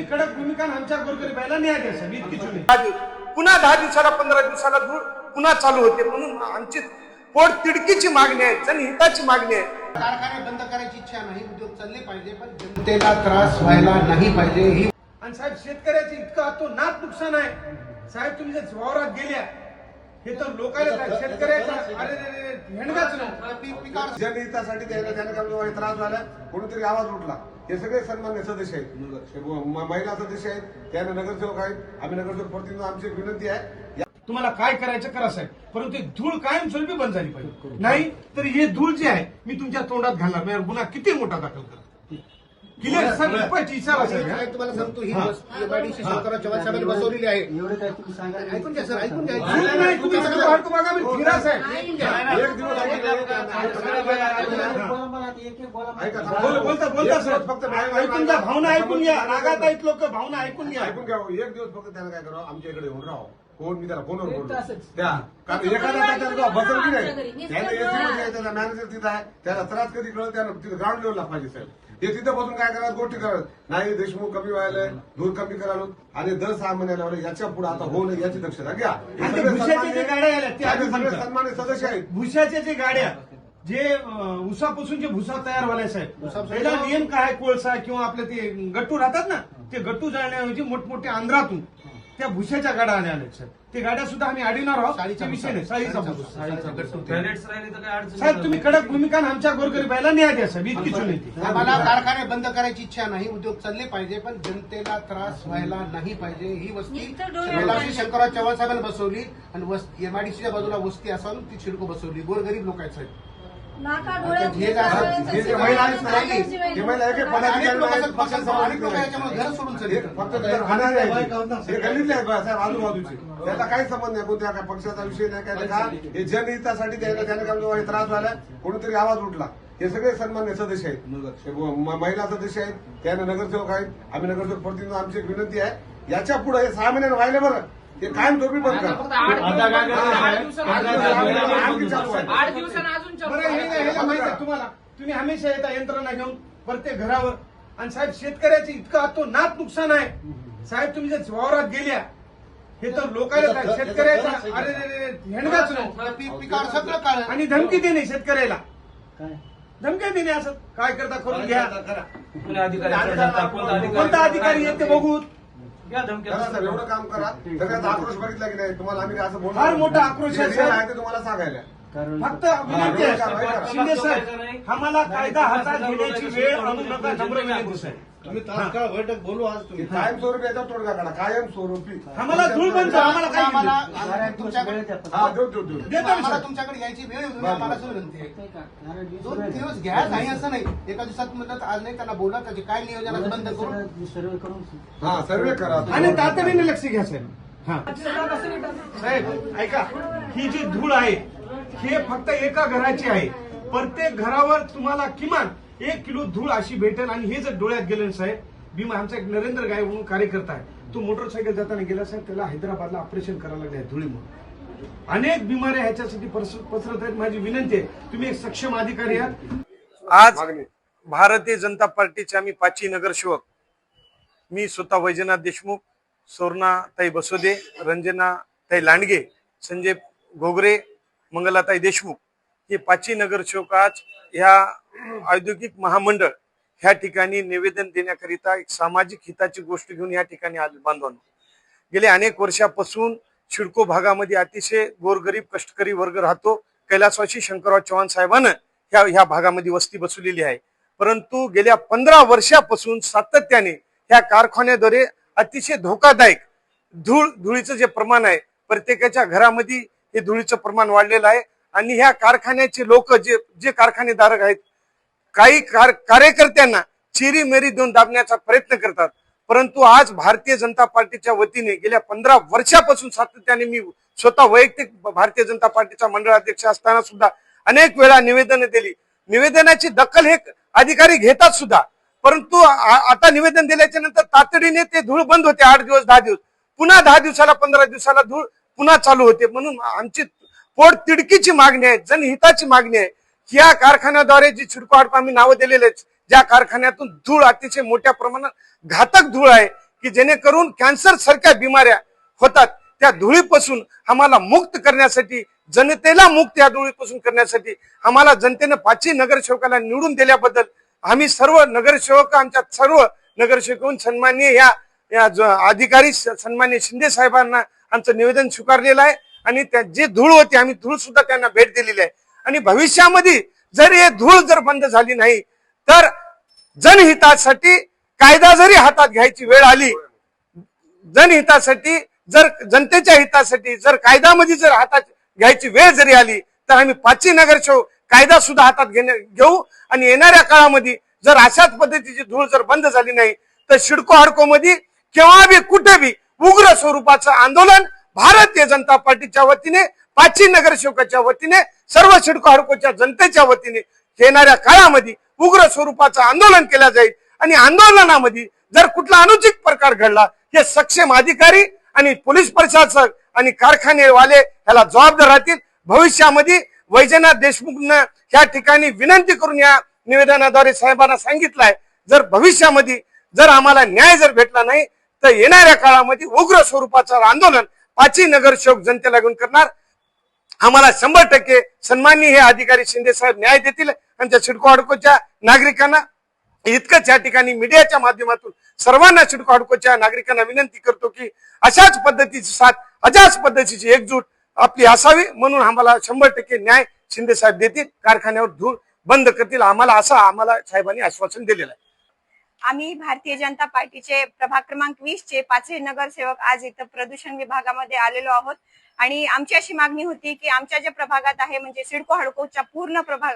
कडक भूमिका आमच्या गोरगरिबाला न्याय द्यायचा पुन्हा 10 दिवसाला 15 दिवसाला धूळ पुन्हा चालू होते म्हणून आमची पोट तिडकीची मागणी आहे, जनहिताची मागणी आहे. कारखाने बंद करायची इच्छा नाही, उद्योग चालले पाहिजे, पण जनतेला त्रास व्हायला नाही पाहिजे. ही आणि साहेब शेतकऱ्याचे इतकं अतोनात नुकसान आहे साहेब. तुम्ही जर वावरात गेल्या हे तर लोकांना शेतकऱ्याचा अरे हेंडगाच नाही. जनहितासाठी त्याने त्रास झाला, कोणीतरी आवाज उठला. हे सगळे सन्मान्य सदस्य आहेत, महिला सदस्य आहेत, त्याने नगरसेवक आहेत, आम्ही नगरसेवक प्रतिनिधी. आमची एक विनंती आहे, तुम्हाला काय करायचं करा साहेब, परंतु ही धूळ कायमस्वरूपी बंद झाली पाहिजे. नाही तर हे धूळ जे आहे मी तुमच्या तोंडात घालणार नाही. गुन्हा किती मोठा दाखल करा क्लिअर सर. इशारा साहेब तुम्हाला सांगतो, ही एमआयडीसी शंकरराव चव्हाण साहेबांनी बसवलेली आहे. ऐकून घ्या सर, ऐकून घ्या. नाही तुम्ही सगळं वाढतो बघा मी फिरा साहेब. एक दिवस बोलता बोलता सर फक्त ऐकून घ्या, भावना ऐकून घ्या. रागात आहेत लोक, भावना ऐकून घ्या. ऐकून घ्या. एक दिवस फक्त त्यानं काय करावं, आमच्या इकडे येऊन राहावं. फोन मी त्याला फोनवर बोलतो त्या, कारण एखादा बसल की नाही, त्याला एसी त्याला मॅनेजर तिथं आहे, त्याला त्रास कधी कळत त्याला तिथं ग्राउंड लेवलला पाहिजे साहेब. हे तिथं बसून काय करायचं, गोष्टी करायचं नाही. देशमुख कमी व्हायला, धूर कमी करायला आणि दर 6 महिन्याला याच्या पुढे आता होऊ नये याची दक्षता घ्या. भुशाच्या जे गाड्या आल्या ते आधी सगळे सांगतो. सन्मान्य सदस्य आहेत. भुशाच्या जे गाड्या जे उसापासून जे भुसा तयार व्हायला साहेब, पहिला नियम काय आहे, कोळसा किंवा आपले ते गट्टू राहतात ना, ते गट्टू जाळण्याऐवजी मोठमोठ्या आंध्रातून त्या भुशाच्या गाड्या आल्या साहेब. ते गाड्या सुद्धा आम्ही अडविणार आहोत. विषय नाही, साळीचा गट्टू. साहेब तुम्ही कडक भूमिका आमच्या गोरगरिबाला न्याय द्या साहेब. इतकीच विनंती. आम्हाला कारखाने बंद करायची इच्छा नाही, उद्योग चालले पाहिजे, पण जनतेला त्रास व्हायला नाही पाहिजे. ही वस्ती शंकरराव चव्हाण साहेबांनी बसवली आणि एमआयडीसीच्या बाजूला वस्ती असावून ती शिडको बसवली. गोरगरीब लोक आहेत साहेब. हे जे महिला आहेत ना, हे महिला एक पदाधिकारी घर सोडून चालले. फक्त खाणारे आहेत, हे गल्लीतले आहेत साहेब, आजूबाजूचे. त्याला काही संबंध नाही, कोणत्या काय पक्षाचा विषय नाही, काय का हे जनहितासाठी त्याने काय त्रास झाला, कोणीतरी आवाज उठला. हे सगळे सन्मान्य सदस्य आहेत, महिला सदस्य आहेत, त्याने नगरसेवक आहेत, आम्ही नगरसेवक प्रतिनिधी. आमची एक विनंती आहे, याच्या पुढे हे 6 महिन्यानं व्हायला बरं, हे कायम झोपी बंद करा. तुम्हाला तुम्ही हमेशा येता यंत्रणा घेऊन प्रत्येक घरावर. आणि साहेब शेतकऱ्याचे इतकं अतोनात नुकसान आहे साहेब. तुम्ही जर वावरात गेल्या हे तर लोकांना शेतकऱ्याचा अरे हेंडगाच नाही. पिकावर सगळं काळ आणि धमकी देणे शेतकऱ्याला, धमक्या देणे असं काय करता करून घ्या. कोणता अधिकारी येते बघू. एवढं काम करा. सगळ्यात आक्रोश बघितला की नाही तुम्हाला, आम्ही असं बोलतो फार मोठा आक्रोश आहे ते तुम्हाला सांगायला. फक्त विनंती आहे शिंदे साहेब, आम्हाला कायदा हातात घेण्याची वेळ आणू नका. नम्र विनंती साहेब. तुम्ही तात्काळ बैठक बोलू आज. तुम्ही कायमस्वरूपी याचा तोडगा काढा, कायमस्वरूपी. आम्हाला धूळ बंद करा. आम्हाला काय तुमच्याकडे देतो आम्हाला तुमच्याकडे यायची वेळ येऊन आम्हाला असं विनंती आहे. 2 दिवस घ्या, नाही असं नाही. एका दिवसात म्हणतात आज नाही, त्यांना बोला त्याचे काय नियोजन आहे बंद करून. हा सर्वे करा आणि तातडीने लक्ष घ्या साहेब. हा साहेब ऐका, ही जी धूळ आहे हे फक्त एका घराची आहे. प्रत्येक घरावर तुम्हाला किमान 1 किलो धूळ अशी भेटेल. आणि हे जर डोळ्यात गेले साहेब, भीमा आमचा एक नरेंद्र गाय म्हणून कार्यकर्ता आहे, तो मोटरसायकल जाताना गेला साहेब, त्याला हैदराबादला ऑपरेशन करायला लागले धुळीमुळे. अनेक बिमाऱ्या ह्याच्यासाठी पसरत आहेत. माझी विनंती आहे, तुम्ही एक सक्षम अधिकारी आहात. आज भारतीय जनता पार्टीचे आम्ही 5 नगरसेवक, मी स्वतः वैजनाथ देशमुख, सुवर्णाताई बसोदे, रंजनाताई लांडगे, संजय घोगरे, मंगलाताई देशमुख, हे 5 नगरसेवक आज ह्या औद्योगिक महामंडळ ह्या ठिकाणी निवेदन देण्याकरिता एक सामाजिक हिताची गोष्ट घेऊन या ठिकाणी आले. बांधवांनो, गेले अनेक वर्षापासून सिडको भागामध्ये अतिशय गोरगरीब कष्टकरी वर्ग राहतो. कैलासवासी शंकरराव चव्हाण साहेबांना ह्या भागामध्ये वस्ती बसवलेली आहे. परंतु गेल्या 15 वर्षापासून सातत्याने ह्या कारखान्याद्वारे अतिशय धोकादायक धुळीचं जे प्रमाण आहे, प्रत्येकाच्या घरामध्ये हे धुळीचं प्रमाण वाढलेलं आहे. आणि ह्या कारखान्याचे लोक जे कारखानेधारक आहेत, काही कार्यकर्त्यांना चिरी मेरी देऊन दाबण्याचा प्रयत्न करतात. परंतु आज भारतीय जनता पार्टीच्या वतीने गेल्या 15 वर्षापासून सातत्याने मी स्वतः वैयक्तिक भारतीय जनता पार्टीचा मंडळ अध्यक्ष असताना सुद्धा अनेक वेळा निवेदन दिली. निवेदनाची दखल हे अधिकारी घेतात सुद्धा, परंतु आता निवेदन दिल्याच्या नंतर तातडीने ते धूळ बंद होते. 8 दिवस 10 दिवस, पुन्हा 10 दिवसाला 15 दिवसाला धूळ पुन्हा चालू होते. म्हणून आमची पोट तिडकीची मागणी आहे, जनहिताची मागणी आहे. या कारखान्याद्वारे जी सिडको आम्ही नावं दिलेले, ज्या कारखान्यातून धूळ अतिशय मोठ्या प्रमाणात घातक धूळ आहे, की जेणेकरून कॅन्सर सारख्या बिमाऱ्या होतात त्या धुळीपासून आम्हाला मुक्त करण्यासाठी, जनतेला मुक्त या धुळीपासून करण्यासाठी आम्हाला जनतेनं 5 नगरसेवकाला निवडून दिल्याबद्दल आम्ही सर्व नगरसेवक, आमच्या सर्व नगरसेवकांनी सन्माननीय या अधिकारी सन्माननीय शिंदे साहेबांना आमचं निवेदन स्वीकारलेलं आहे आणि त्या जे धूळ होती आम्ही धूळ सुद्धा त्यांना भेट दिलेली आहे आणि भविष्यामध्ये जर हे धूळ जर बंद झाली नाही तर जनहितासाठी कायदा जरी हातात घ्यायची वेळ आली, जनहितासाठी जर जनतेच्या हितासाठी जर कायद्यामध्ये जर हातात घ्यायची वेळ जरी आली तर आम्ही 5 नगरसेवक कायदा सुद्धा हातात घेऊ आणि येणाऱ्या काळामध्ये जर अशाच पद्धतीची धूळ जर बंद झाली नाही तर सिडको हडको मध्ये केव्हा बी कुठे बी उग्र स्वरूपाचं आंदोलन भारतीय जनता पार्टीच्या वतीने, 5 नगरसेवकाच्या वतीने, सर्व सिडको हडकोच्या जनतेच्या वतीने येणाऱ्या काळामध्ये उग्र स्वरूपाचं आंदोलन केलं जाईल आणि आंदोलनामध्ये जर कुठला अनुचित प्रकार घडला हे सक्षम अधिकारी आणि पोलीस प्रशासक आणि कारखानेवाले ह्याला जबाबदार राहतील। भविष्यामध्ये वैजनाथ देशमुखनं या ठिकाणी विनंती करून या निवेदनाद्वारे साहेबांना सांगितलंय, जर भविष्यामध्ये जर आम्हाला न्याय जर भेटला नाही तर येणाऱ्या काळामध्ये उग्र स्वरूपाचं आंदोलन 5 नगरसेवक जनतेला घेऊन करणार। आम्हाला 100% सन्माननीय हे अधिकारी शिंदे साहेब न्याय देतील आणि त्या सिडको हडकोच्या नागरिकांना इतकंच या ठिकाणी मीडियाच्या माध्यमातून सर्वांना सिडको हडकोच्या नागरिकांना विनंती करतो की अशाच पद्धतीची साथ, अशाच पद्धतीची एकजूट आपली असावी, म्हणून आम्हाला 100% न्याय शिंदे साहेब देतील, कारखान्यावर धूळ बंद करतील, आम्हाला साहेबांनी आश्वासन दिलेलं आहे। आम्ही भारतीय जनता पार्टीचे प्रभाग क्रमांक 20 चे 5 नगरसेवक आज इथं प्रदूषण विभागामध्ये आलेलो आहोत आणि आमची अशी मागणी होती की आमच्या ज्या प्रभागात आहे म्हणजे सिडको हडकोच्या पूर्ण प्रभाग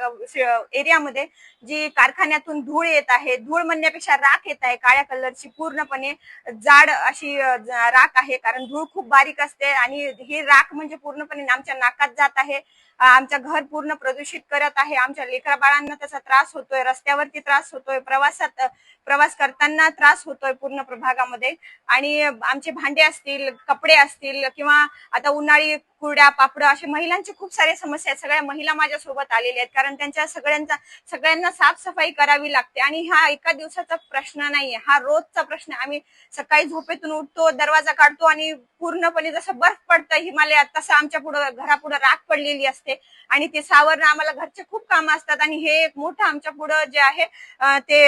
एरियामध्ये जी कारखान्यातून धूळ येत आहे, धूळ म्हणण्यापेक्षा राख येत आहे, काळ्या कलरची पूर्णपणे जाड अशी राख आहे, कारण धूळ खूप बारीक असते आणि ही राख म्हणजे पूर्णपणे आमच्या नाकात जात आहे, आमचं घर पूर्ण प्रदूषित करत आहे, आमच्या लेकरा बाळांना त्याचा त्रास होतोय, रस्त्यावरती त्रास होतोय, प्रवास करताना त्रास होतोय पूर्ण प्रभागामध्ये आणि आमचे भांडे असतील, कपडे असतील किंवा आता उन्हाळी कुरड्या पापड असे महिलांचे खूप सारे समस्या आहेत। सगळ्या महिला माझ्या सोबत आलेल्या आहेत कारण त्यांच्या सगळ्यांना साफसफाई करावी लागते आणि हा एका दिवसाचा प्रश्न नाहीये, हा रोजचा प्रश्न। आम्ही सकाळी झोपेतून उठतो, दरवाजा काढतो आणि पूर्णपणे जसं बर्फ पडतं हिमालयात तसं आमच्या पुढं घरापुढं राख पडलेली असते आणि ते सावरणं आम्हाला घरचे खूप कामं असतात आणि हे एक मोठं आमच्या पुढं जे आहे ते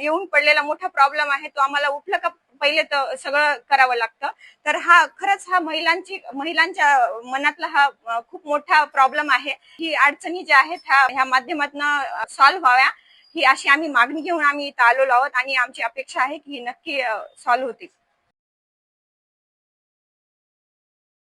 येऊन पडलेला मोठा प्रॉब्लेम आहे, तो आम्हाला उठलं का पहिले तर सगळं करावं लागतं। तर हा खरंच हा महिलांच्या मनातला हा खूप मोठा प्रॉब्लेम आहे। ही अडचणी ज्या आहेत ह्या माध्यमातून सॉल्व्ह व्हाव्या ही अशी आम्ही मागणी घेऊन आम्ही इथं आलेलो आहोत आणि आमची अपेक्षा आहे की ही नक्की सॉल्व्ह होतील।